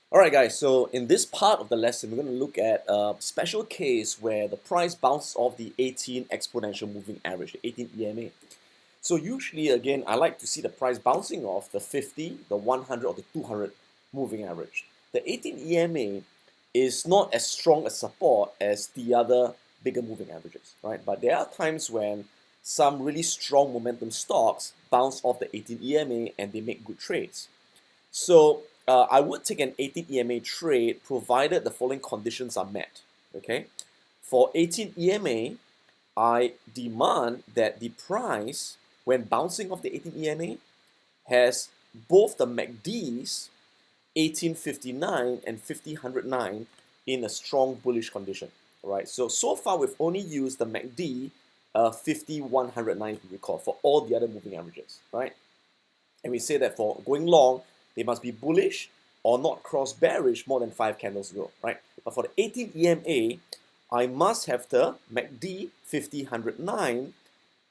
Alright guys, so in this part of the lesson, we're going to look at a special case where the price bounces off the 18 exponential moving average, the 18 EMA. So usually, again, I like to see the price bouncing off the 50, the 100, or the 200 moving average. The 18 EMA is not as strong a support as the other bigger moving averages, right? But there are times when some really strong momentum stocks bounce off the 18 EMA and they make good trades. So I would take an 18 EMA trade provided the following conditions are met. Okay, for 18 EMA, I demand that the price, when bouncing off the 18 EMA, has both the MACDs 1859 and 5009 in a strong bullish condition. Right. So far we've only used the MACD 5109, if you recall, for all the other moving averages. Right. And we say that for going long, they must be bullish or not cross bearish more than 5 candles ago, right? But for the 18 EMA, I must have the MACD 5009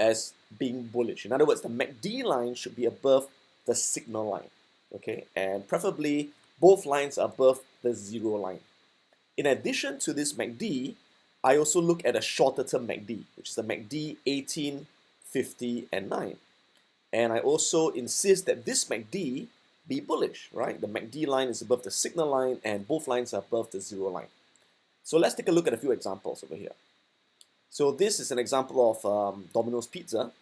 as being bullish. In other words, the MACD line should be above the signal line, okay? And preferably, both lines are above the zero line. In addition to this MACD, I also look at a shorter term MACD, which is the MACD 18, 50, and 9. And I also insist that this MACD be bullish, right? The MACD line is above the signal line and both lines are above the zero line. So let's take a look at a few examples over here. So this is an example of Domino's Pizza.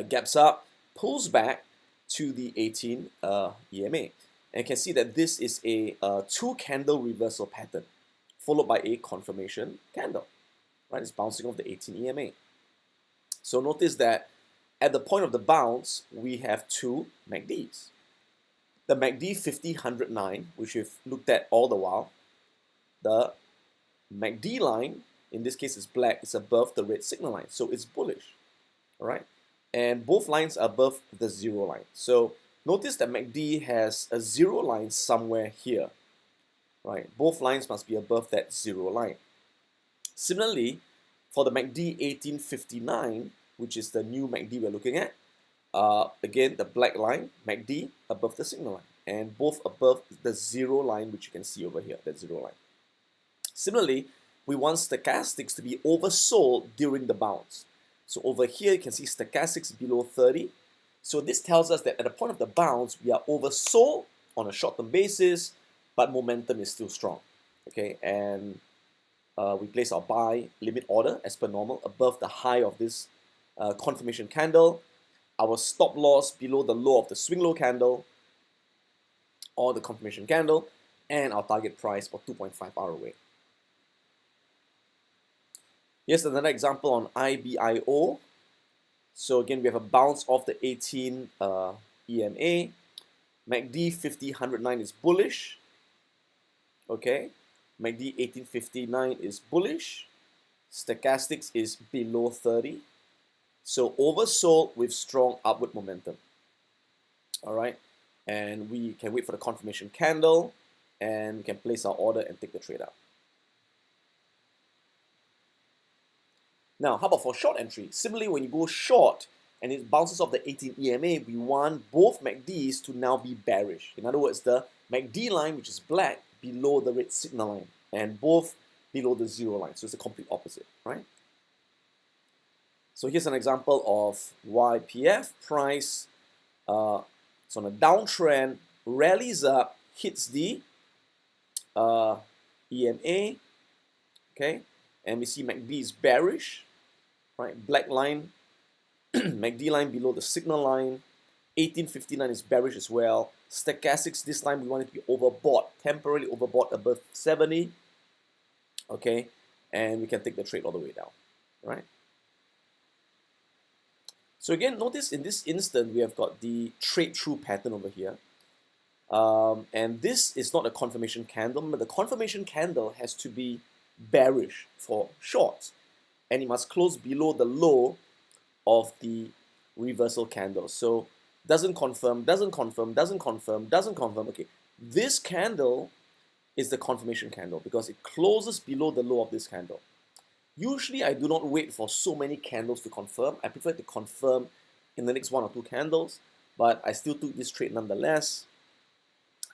Gaps up, pulls back to the 18 EMA. And you can see that this is a 2-candle reversal pattern followed by a confirmation candle, right? It's bouncing off the 18 EMA. So notice that at the point of the bounce, we have two MACDs. The MACD 5009, which we've looked at all the while, the MACD line, in this case is black, is above the red signal line, so it's bullish, all right? And both lines are above the zero line. So notice that MACD has a zero line somewhere here, right? Both lines must be above that zero line. Similarly, for the MACD 1859, which is the new MACD we're looking at, again, the black line, MACD, above the signal line, and both above the zero line, which you can see over here, that zero line. Similarly, we want stochastics to be oversold during the bounce. So over here, you can see stochastics below 30. So this tells us that at the point of the bounce, we are oversold on a short-term basis, but momentum is still strong. Okay, and we place our buy limit order as per normal above the high of this confirmation candle. Our stop loss below the low of the swing low candle or the confirmation candle, and our target price for 2.5 ROA. Here's another example on IBIO. So again, we have a bounce off the 18 EMA. MACD 5009 is bullish. Okay, MACD 1859 is bullish. Stochastics is below 30. So oversold with strong upward momentum. All right, and we can wait for the confirmation candle and we can place our order and take the trade out. Now, how about for short entry? Similarly, when you go short and it bounces off the 18 EMA, we want both MACDs to now be bearish. In other words, the MACD line, which is black, below the red signal line, and both below the zero line. So it's the complete opposite, right? So here's an example of YPF price. It's on a downtrend, rallies up, hits the EMA, okay, and we see MACD is bearish, right? Black line, MACD line below the signal line. 1859 is bearish as well. Stochastics, this time we want it to be overbought, temporarily overbought above 70, okay, and we can take the trade all the way down, right? So again, notice in this instant, we have got the trade through pattern over here. And this is not a confirmation candle, but the confirmation candle has to be bearish for shorts. And it must close below the low of the reversal candle. So doesn't confirm, doesn't confirm, doesn't confirm, doesn't confirm. Okay, this candle is the confirmation candle because it closes below the low of this candle. Usually, I do not wait for so many candles to confirm. I prefer to confirm in the next 1 or 2 candles, but I still took this trade nonetheless.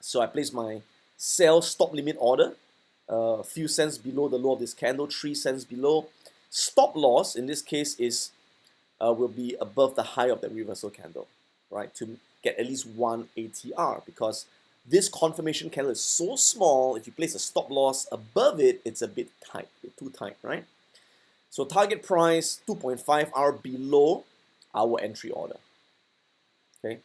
So I place my sell stop limit order, a few cents below the low of this candle, 3 cents below. Stop loss in this case is will be above the high of the reversal candle, right? To get at least one ATR, because this confirmation candle is so small. If you place a stop loss above it, it's a bit tight, too tight, right? So target price 2.5 hour below our entry order. Okay.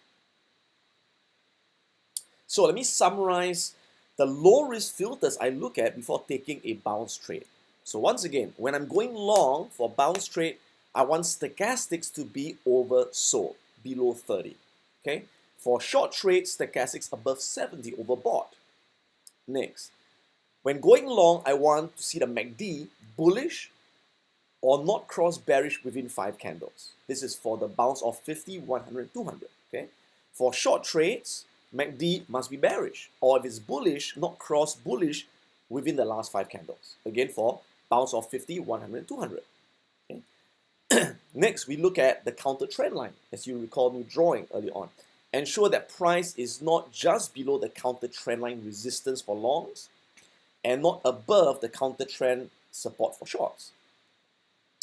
So let me summarize the low risk filters I look at before taking a bounce trade. So once again, when I'm going long for bounce trade, I want stochastics to be oversold, below 30. Okay. For short trades, stochastics above 70, overbought. Next, when going long, I want to see the MACD bullish or not cross bearish within 5 candles. This is for the bounce of 50, 100, 200. Okay. For short trades, MACD must be bearish, or if it's bullish, not cross bullish within the last 5 candles. Again, for bounce of 50, 100, 200. Okay. Next, we look at the counter trend line, as you recall me drawing earlier on. Ensure that price is not just below the counter trend line resistance for longs and not above the counter trend support for shorts.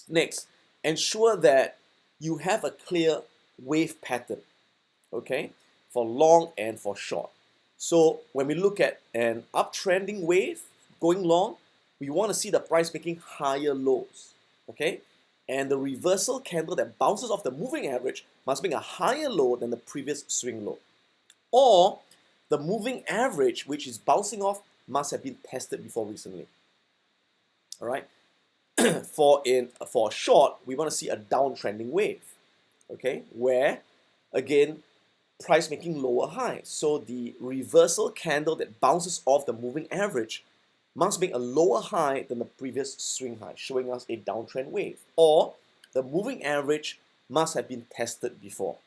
Next, ensure that you have a clear wave pattern, okay, for long and for short. So when we look at an uptrending wave going long, we want to see the price making higher lows, okay? And the reversal candle that bounces off the moving average must make a higher low than the previous swing low. Or the moving average, which is bouncing off, must have been tested before recently. All right. For a short, we want to see a downtrending wave, okay, where again price making lower high. So the reversal candle that bounces off the moving average must make a lower high than the previous swing high, showing us a downtrend wave. Or the moving average must have been tested before.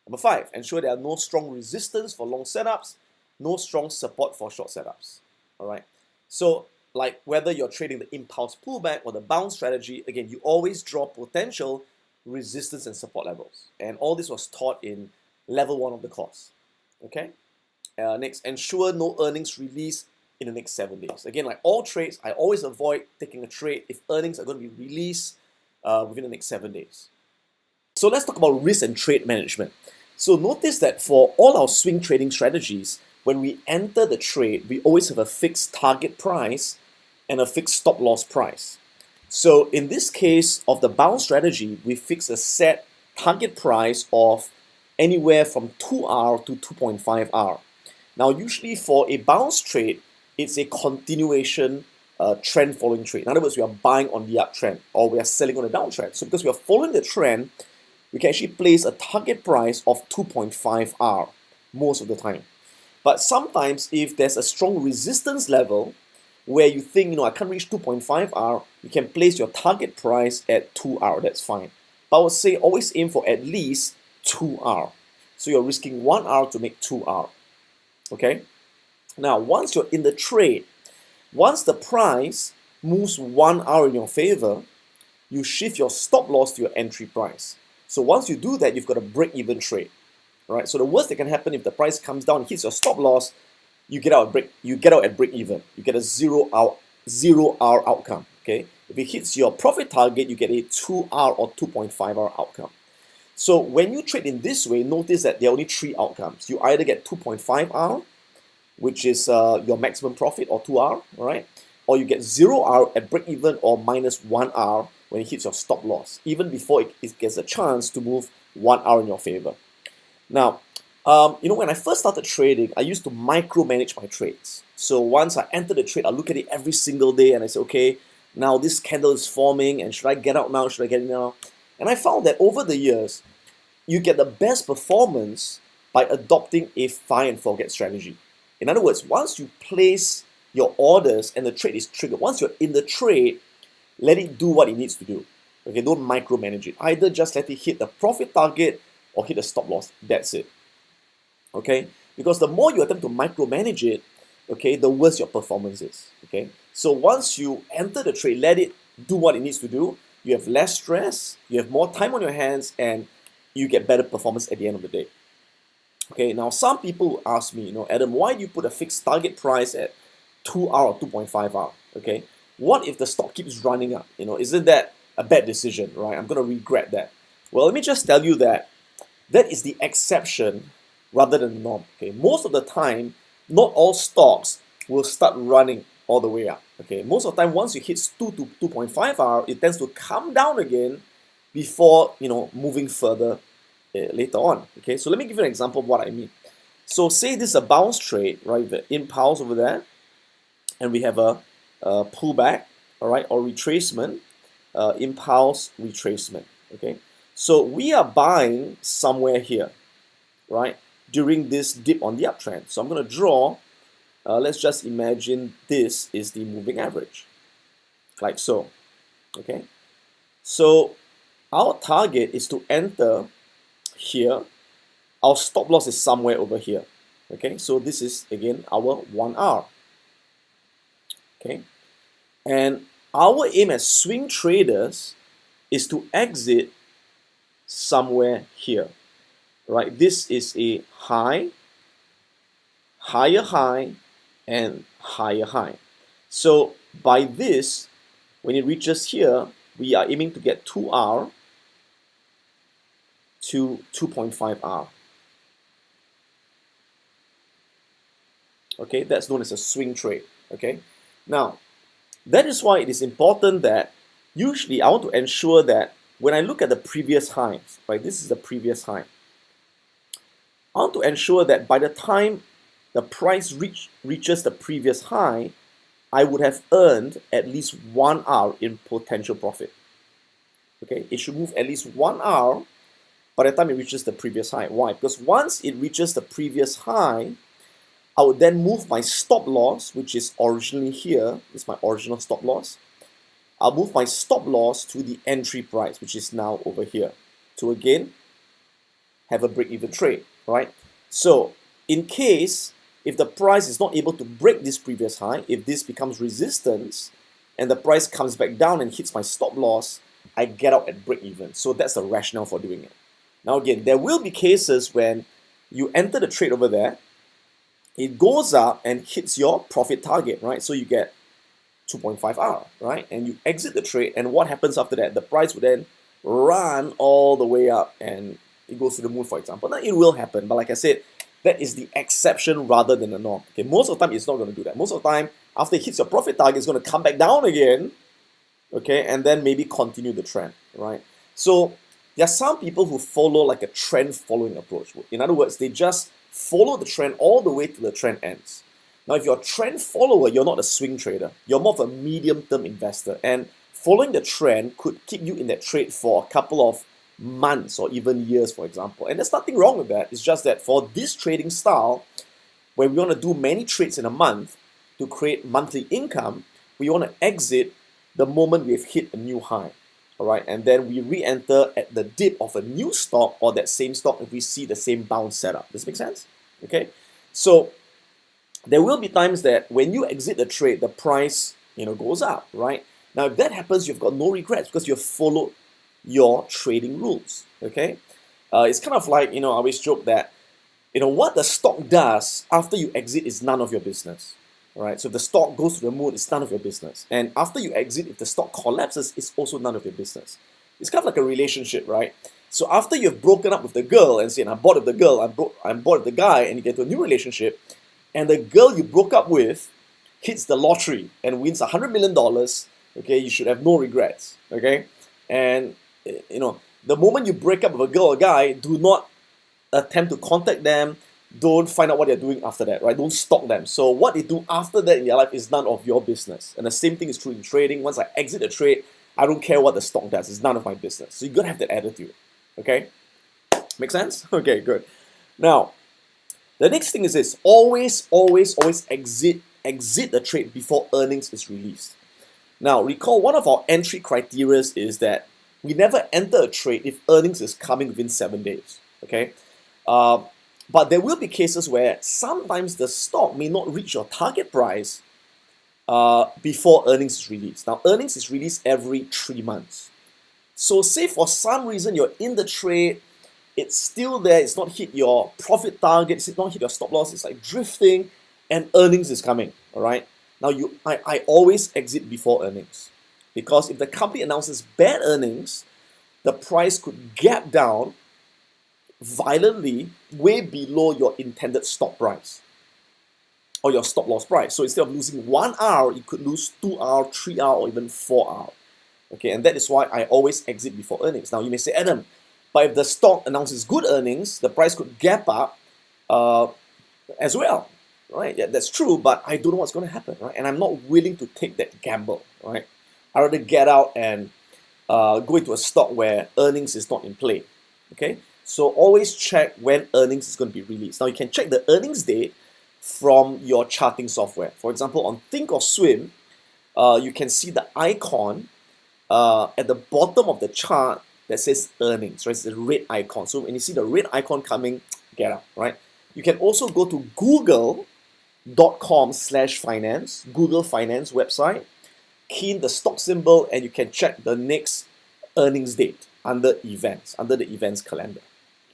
Number 5, ensure there are no strong resistance for long setups, no strong support for short setups. All right. So like whether you're trading the impulse pullback or the bounce strategy, again, you always draw potential resistance and support levels. And all this was taught in level 1 of the course. Okay. Next, ensure no earnings release in the next 7 days. Again, like all trades, I always avoid taking a trade if earnings are going to be released within the next 7 days. So let's talk about risk and trade management. So notice that for all our swing trading strategies, when we enter the trade, we always have a fixed target price and a fixed stop loss price. So in this case of the bounce strategy, we fix a set target price of anywhere from 2R to 2.5R. Now, usually for a bounce trade, it's a continuation trend following trade. In other words, we are buying on the uptrend or we are selling on the downtrend. So because we are following the trend, we can actually place a target price of 2.5R most of the time. But sometimes if there's a strong resistance level where you think, I can't reach 2.5R, you can place your target price at 2R, that's fine. But I would say always aim for at least 2R. So you're risking 1R to make 2R, okay? Now, once you're in the trade, once the price moves 1R in your favor, you shift your stop loss to your entry price. So once you do that, you've got a break-even trade, right? So the worst that can happen if the price comes down and hits your stop loss, you get out at break even. You get a 0R outcome. Okay. If it hits your profit target, you get a 2R or 2.5R outcome. So when you trade in this way, notice that there are only 3 outcomes. You either get 2.5R, which is your maximum profit, or 2R, all right? Or you get 0R at break even or minus 1R when it hits your stop loss, even before it gets a chance to move 1R in your favor. Now, when I first started trading, I used to micromanage my trades. So once I enter the trade, I look at it every single day and I say, okay, now this candle is forming and should I get out now? Should I get in now? And I found that over the years, you get the best performance by adopting a buy and forget strategy. In other words, once you place your orders and the trade is triggered, once you're in the trade, let it do what it needs to do. Okay, don't micromanage it. Either just let it hit the profit target or hit the stop loss. That's it. Okay, because the more you attempt to micromanage it, okay, the worse your performance is. Okay, so once you enter the trade, let it do what it needs to do. You have less stress, you have more time on your hands, and you get better performance at the end of the day. Okay, now some people ask me, Adam, why do you put a fixed target price at 2R or 2.5R? Okay, what if the stock keeps running up? Isn't that a bad decision, right? I'm going to regret that. Well, let me just tell you that is the exception rather than the norm. Okay, most of the time, not all stocks will start running all the way up. Okay, most of the time, once you hit 2 to 2.5R, it tends to come down again before moving further later on. Okay, so let me give you an example of what I mean. So say this is a bounce trade, right? The impulse over there, and we have a pullback, all right, or retracement, impulse retracement. Okay, so we are buying somewhere here, right, during this dip on the uptrend. So I'm going to draw. Let's just imagine this is the moving average, like so. Okay, so our target is to enter here. Our stop loss is somewhere over here. Okay, so this is again our 1R. Okay, and our aim as swing traders is to exit somewhere here. Right, this is a high, higher high, and higher high. So by this, when it reaches here, we are aiming to get 2R to 2.5R. Okay, that's known as a swing trade. Okay, now that is why it is important that usually I want to ensure that when I look at the previous highs, right, this is the previous high, I want to ensure that by the time the price reaches the previous high, I would have earned at least 1R in potential profit. Okay, it should move at least 1R by the time it reaches the previous high. Why? Because once it reaches the previous high, I would then move my stop loss, which is originally here. This is my original stop loss. I'll move my stop loss to the entry price, which is now over here, to again have a break-even trade, right? So in case if the price is not able to break this previous high, if this becomes resistance and the price comes back down and hits my stop loss, I get out at break-even. So that's the rationale for doing it. Now again, there will be cases when you enter the trade over there, it goes up and hits your profit target, right? So you get 2.5R, right? And you exit the trade, and what happens after that? The price will then run all the way up and it goes to the moon, for example. Now it will happen, but like I said, that is the exception rather than the norm. Okay, most of the time it's not going to do that. Most of the time, after it hits your profit target, it's going to come back down again, okay, and then maybe continue the trend, right? So there are some people who follow like a trend following approach. In other words, they just follow the trend all the way till the trend ends. Now, if you're a trend follower, you're not a swing trader. You're more of a medium-term investor. And following the trend could keep you in that trade for a couple of months or even years, for example. And there's nothing wrong with that. It's just that for this trading style, where we want to do many trades in a month to create monthly income, we want to exit the moment we've hit a new high. All right, and then we re-enter at the dip of a new stock or that same stock if we see the same bounce setup. Does this make sense? Okay, so there will be times that when you exit the trade, the price goes up, right? Now, if that happens, you've got no regrets because you've followed your trading rules. Okay, it's kind of like I always joke that what the stock does after you exit is none of your business. Right, so if the stock goes to the moon, it's none of your business. And after you exit, if the stock collapses, it's also none of your business. It's kind of like a relationship, right? So after you've broken up with the girl and saying, I'm bored of the girl, I'm bored of the guy, and you get to a new relationship, and the girl you broke up with hits the lottery and wins $100 million, okay, you should have no regrets, okay? And, the moment you break up with a girl or a guy, do not attempt to contact them. Don't find out what they're doing after that, right? Don't stalk them. So what they do after that in their life is none of your business. And the same thing is true in trading. Once I exit the trade, I don't care what the stock does. It's none of my business. So you gotta have that attitude, okay? Make sense? Okay, good. Now, the next thing is this. Always exit the trade before earnings is released. Now, recall one of our entry criteria is that we never enter a trade if earnings is coming within 7 days, okay? But there will be cases where sometimes the stock may not reach your target price before earnings is released. Now, earnings is released every 3 months. So say for some reason you're in the trade, it's still there, it's not hit your profit target, it's not hit your stop loss, it's like drifting, and earnings is coming, all right? Now, I always exit before earnings, because if the company announces bad earnings, the price could gap down violently way below your intended stop price or your stop loss price. So instead of losing 1 hour, you could lose 2 hour, 3 hour, or even 4 hour. Okay, and that is why I always exit before earnings. Now you may say, Adam, but if the stock announces good earnings, the price could gap up as well, right? Yeah, that's true, but I don't know what's going to happen, right? And I'm not willing to take that gamble, right? I'd rather get out and go into a stock where earnings is not in play, okay? So always check when earnings is going to be released. Now you can check the earnings date from your charting software. For example, on Thinkorswim, you can see the icon at the bottom of the chart that says earnings, right? It's a red icon. So when you see the red icon coming, get out, right? You can also go to google.com/finance, Google Finance website, key in the stock symbol, and you can check the next earnings date under events, under the events calendar.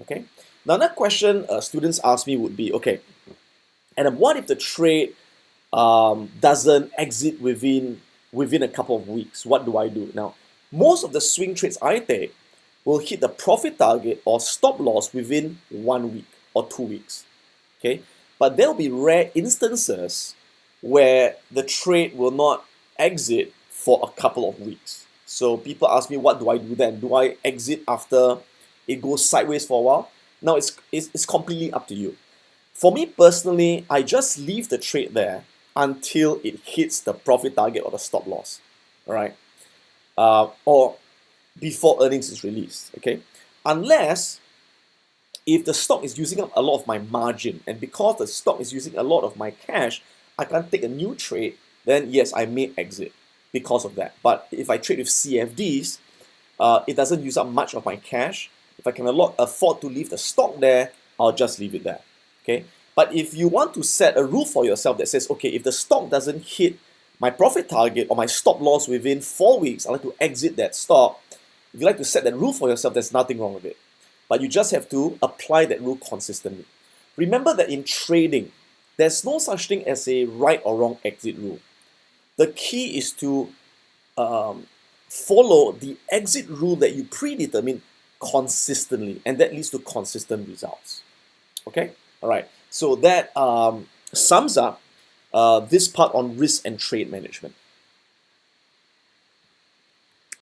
Okay. Now, another question students ask me would be, okay, and what if the trade doesn't exit within a couple of weeks? What do I do? Now, most of the swing trades I take will hit the profit target or stop loss within 1 week or 2 weeks. Okay, but there will be rare instances where the trade will not exit for a couple of weeks. So people ask me, what do I do then? Do I exit after it goes sideways for a while? Now it's completely up to you. For me personally, I just leave the trade there until it hits the profit target or the stop loss, all right? Or before earnings is released, okay? Unless if the stock is using up a lot of my margin, and because the stock is using a lot of my cash, I can't take a new trade, then yes, I may exit because of that. But if I trade with CFDs, it doesn't use up much of my cash. If I can afford to leave the stock there, I'll just leave it there, okay? But if you want to set a rule for yourself that says, okay, if the stock doesn't hit my profit target or my stop loss within 4 weeks, I like to exit that stock. If you like to set that rule for yourself, there's nothing wrong with it. But you just have to apply that rule consistently. Remember that in trading, there's no such thing as a right or wrong exit rule. The key is to follow the exit rule that you predetermine consistently, and that leads to consistent results. Okay? All right. So that sums up this part on risk and trade management.